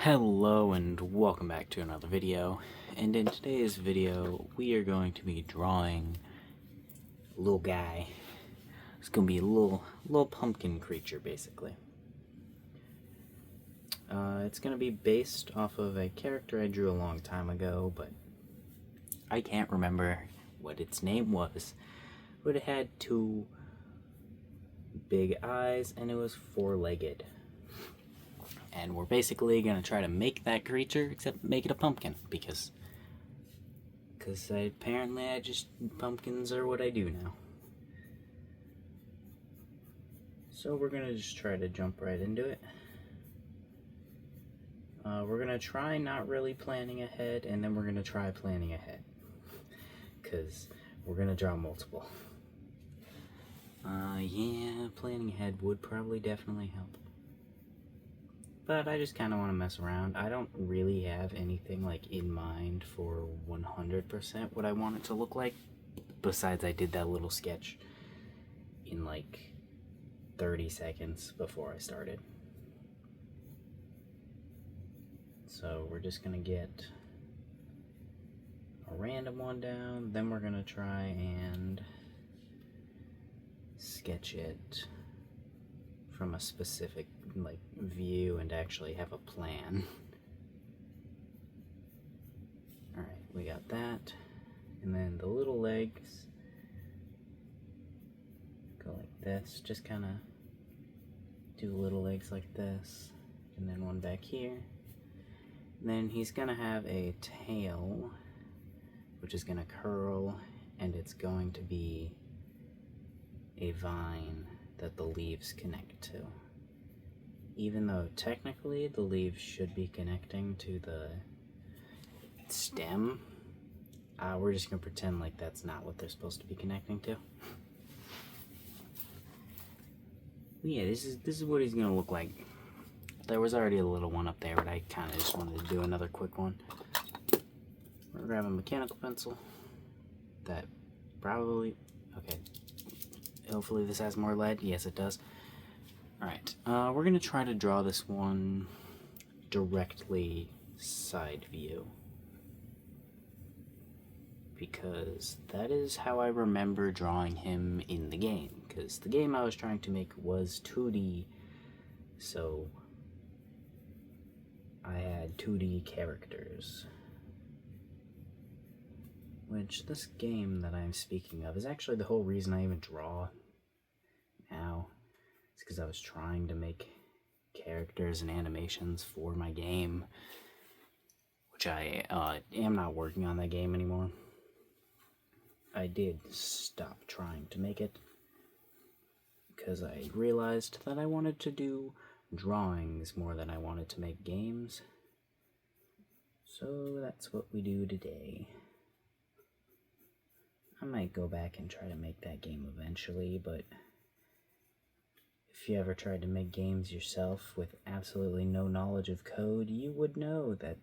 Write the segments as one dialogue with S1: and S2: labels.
S1: Hello and welcome back to another video, and in today's video we are going to be drawing a little guy. It's going to be a little pumpkin creature basically. It's going to be based off of a character I drew a long time ago, but I can't remember what its name was. But it had two big eyes and it was four-legged. And we're basically going to try to make that creature, except make it a pumpkin, because apparently pumpkins are what I do now. So we're going to just try to jump right into it. We're going to try not really planning ahead, and then we're going to try planning ahead, because we're going to draw multiple. Yeah, planning ahead would probably definitely help. But I just kind of want to mess around. I don't really have anything like in mind for 100% what I want it to look like. Besides, I did that little sketch in like 30 seconds before I started. So we're just going to get a random one down. Then we're going to try and sketch it from a specific like view and actually have a plan. Alright, we got that. And then the little legs go like this. Just kind of do little legs like this. And then one back here. And then he's going to have a tail, which is going to curl, and it's going to be a vine that the leaves connect to. Even though technically the leaves should be connecting to the stem, we're just gonna pretend like that's not what they're supposed to be connecting to. Yeah, this is what he's gonna look like. There was already a little one up there, but I kind of just wanted to do another quick one. We're gonna grab a mechanical pencil. That probably, okay. Hopefully this has more lead. Yes, it does. Alright, we're going to try to draw this one directly side view, because that is how I remember drawing him in the game, because the game I was trying to make was 2D, so I had 2D characters. Which, this game that I'm speaking of is actually the whole reason I even draw now. It's because I was trying to make characters and animations for my game, which I am not working on that game anymore. I did stop trying to make it because I realized that I wanted to do drawings more than I wanted to make games. So that's what we do today. I might go back and try to make that game eventually, but if you ever tried to make games yourself with absolutely no knowledge of code, you would know that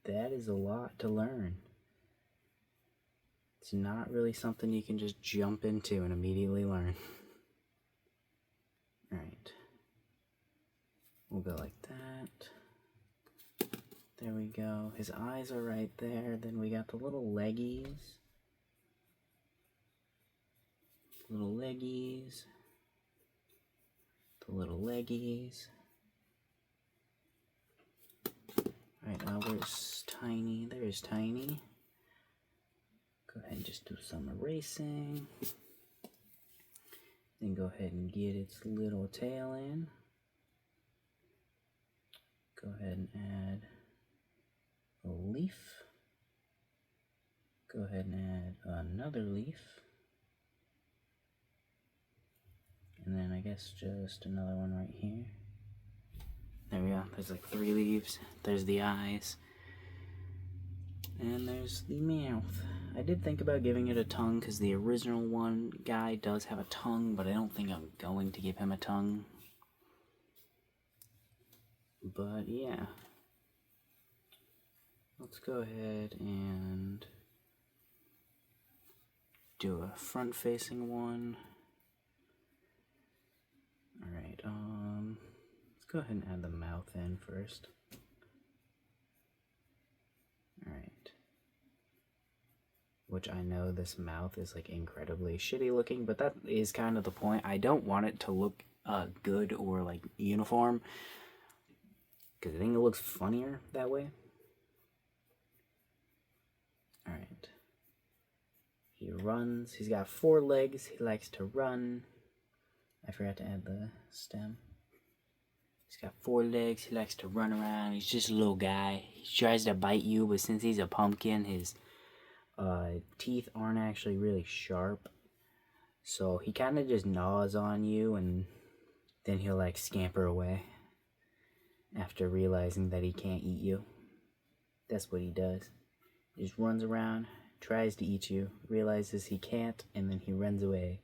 S1: that is a lot to learn. It's not really something you can just jump into and immediately learn. Alright. We'll go like that. There we go. His eyes are right there. Then we got the little leggies. Little leggies. The little leggies. Alright, where's Tiny? There's Tiny. Go ahead and just do some erasing. Then go ahead and get its little tail in. Go ahead and add a leaf. Go ahead and add another leaf. And then I guess just another one right here. There we go. There's like 3 leaves. There's the eyes. And there's the mouth. I did think about giving it a tongue because the original one guy does have a tongue, but I don't think I'm going to give him a tongue. But yeah. Let's go ahead and do a front-facing one. Alright, let's go ahead and add the mouth in first. which I know this mouth is like incredibly shitty looking, but that is kind of the point. I don't want it to look good or like uniform, because I think it looks funnier that way. Alright. He runs. He's got 4 legs. He likes to run. I forgot to add the stem. He's got 4 legs. He likes to run around. He's just a little guy. He tries to bite you, but since he's a pumpkin, his teeth aren't actually really sharp. So he kind of just gnaws on you, and then he'll like scamper away after realizing that he can't eat you. That's what he does. He just runs around, tries to eat you, realizes he can't, and then he runs away.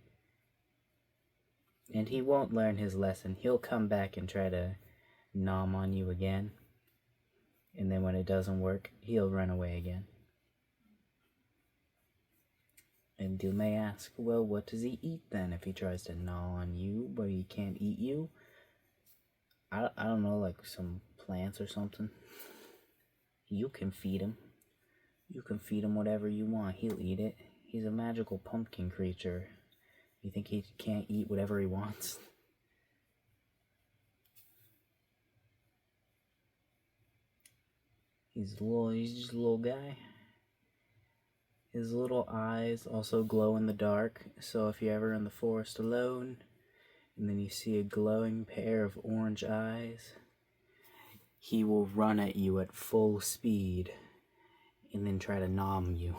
S1: And he won't learn his lesson. He'll come back and try to nom on you again. And then when it doesn't work, he'll run away again. And you may ask, well, what does he eat then if he tries to gnaw on you, but he can't eat you? I don't know, like some plants or something. You can feed him. You can feed him whatever you want. He'll eat it. He's a magical pumpkin creature. You think he can't eat whatever he wants? He's just a little guy. His little eyes also glow in the dark, so if you're ever in the forest alone, and then you see a glowing pair of orange eyes, he will run at you at full speed, and then try to nom you.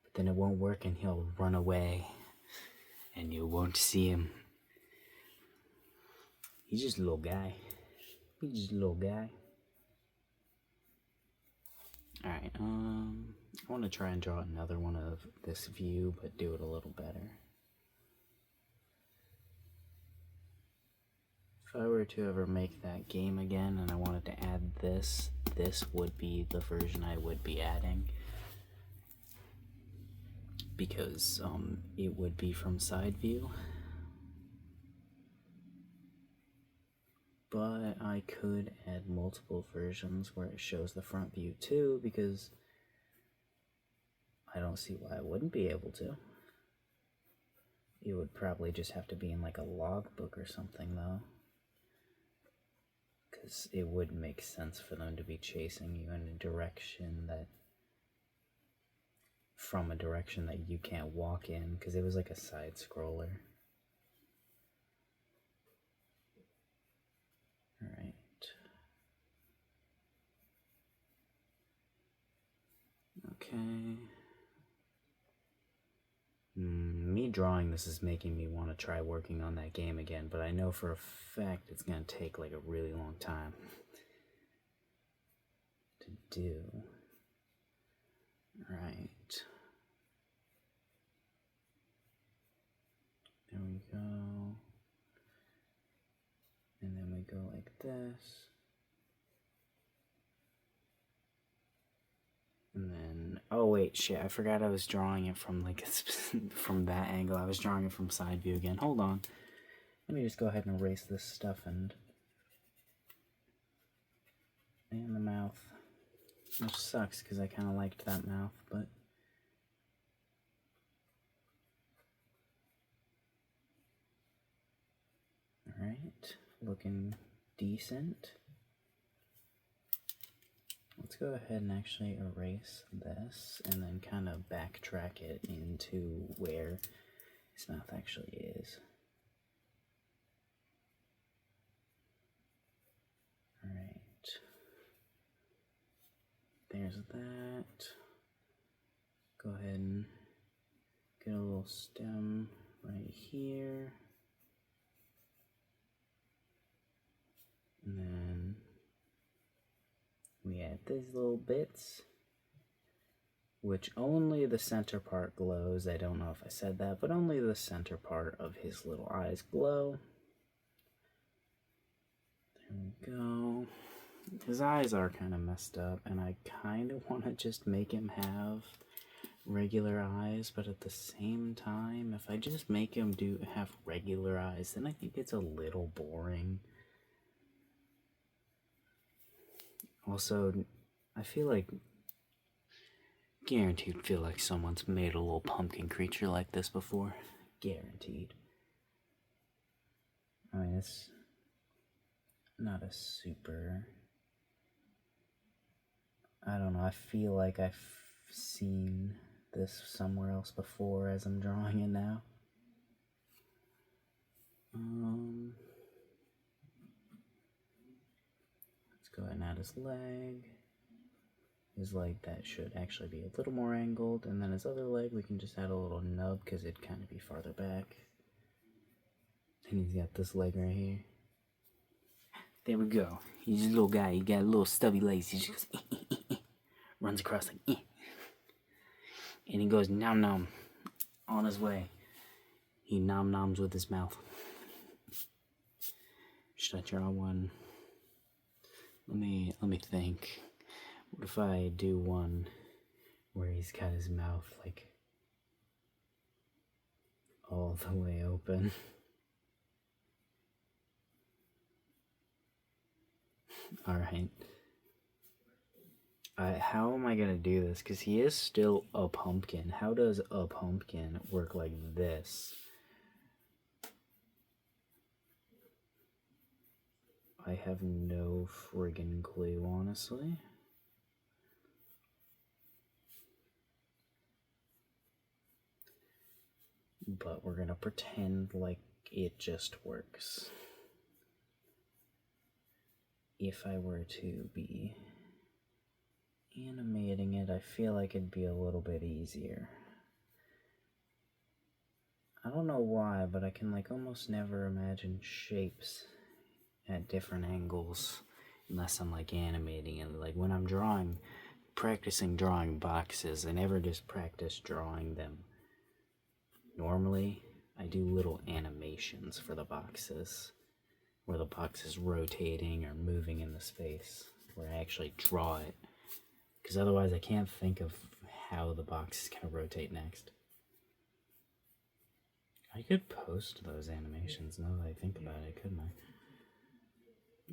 S1: But then it won't work, and he'll run away, and you won't see him. He's just a little guy. He's just a little guy. Alright, I want to try and draw another one of this view, but do it a little better. If I were to ever make that game again and I wanted to add this would be the version I would be adding. Because it would be from side view. But I could add multiple versions where it shows the front view too, because I don't see why I wouldn't be able to. It would probably just have to be in like a logbook or something though. Because it wouldn't make sense for them to be chasing you in a direction that, from a direction that you can't walk in, because it was like a side scroller. Alright. Okay. Me drawing this is making me want to try working on that game again, but I know for a fact it's going to take like a really long time to do. Right. There we go. And then we go like this. And then, oh wait, shit, I forgot I was drawing it from like from that angle. I was drawing it from side view again. Hold on. Let me just go ahead and erase this stuff and the mouth. Which sucks because I kind of liked that mouth, but alright, looking decent. Let's go ahead and actually erase this and then kind of backtrack it into where his mouth actually is. Alright. There's that. Go ahead and get a little stem right here. And then we add these little bits, which only the center part glows. I don't know if I said that, but only the center part of his little eyes glow. There we go. His eyes are kind of messed up, and I kind of want to just make him have regular eyes, but at the same time, if I just make him have regular eyes, then I think it's a little boring. Also, I feel like Guaranteed feel like someone's made a little pumpkin creature like this before. Guaranteed. I mean, it's not a super... I don't know, I feel like I've seen this somewhere else before as I'm drawing it now. Let's go ahead and add his leg. His leg, that should actually be a little more angled, and then his other leg we can just add a little nub because it'd kind of be farther back. And he's got this leg right here. There we go. He's a little guy. He got little stubby legs. He just goes, runs across like, and he goes nom nom on his way. He nom noms with his mouth. Should I draw one? Let me think. What if I do one where he's got his mouth like all the way open? Alright. How am I gonna do this? Because he is still a pumpkin. How does a pumpkin work like this? I have no friggin' clue, honestly. But we're gonna pretend like it just works. If I were to be animating it, I feel like it'd be a little bit easier. I don't know why, but I can like almost never imagine shapes at different angles unless I'm like animating it. Like when I'm practicing drawing boxes, I never just practice drawing them. Normally, I do little animations for the boxes, where the box is rotating or moving in the space, where I actually draw it. Because otherwise I can't think of how the box is going to rotate next. I could post those animations now that I think about it, couldn't I?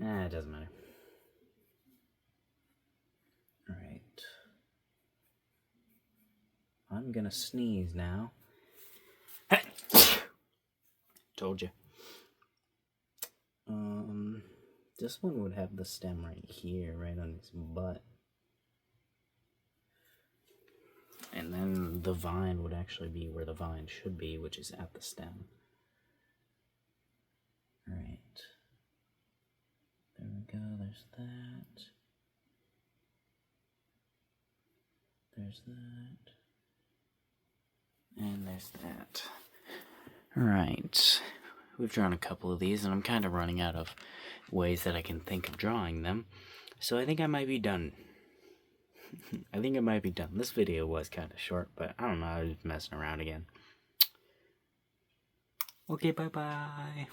S1: Nah, it doesn't matter. Alright. I'm gonna sneeze now. Told you. This one would have the stem right here, right on his butt. And then the vine would actually be where the vine should be, which is at the stem. Alright. There we go, there's that. There's that. And there's that. Alright. We've drawn a couple of these, and I'm kind of running out of ways that I can think of drawing them. So I think I might be done. This video was kind of short, but I don't know, I was messing around again. Okay, bye-bye.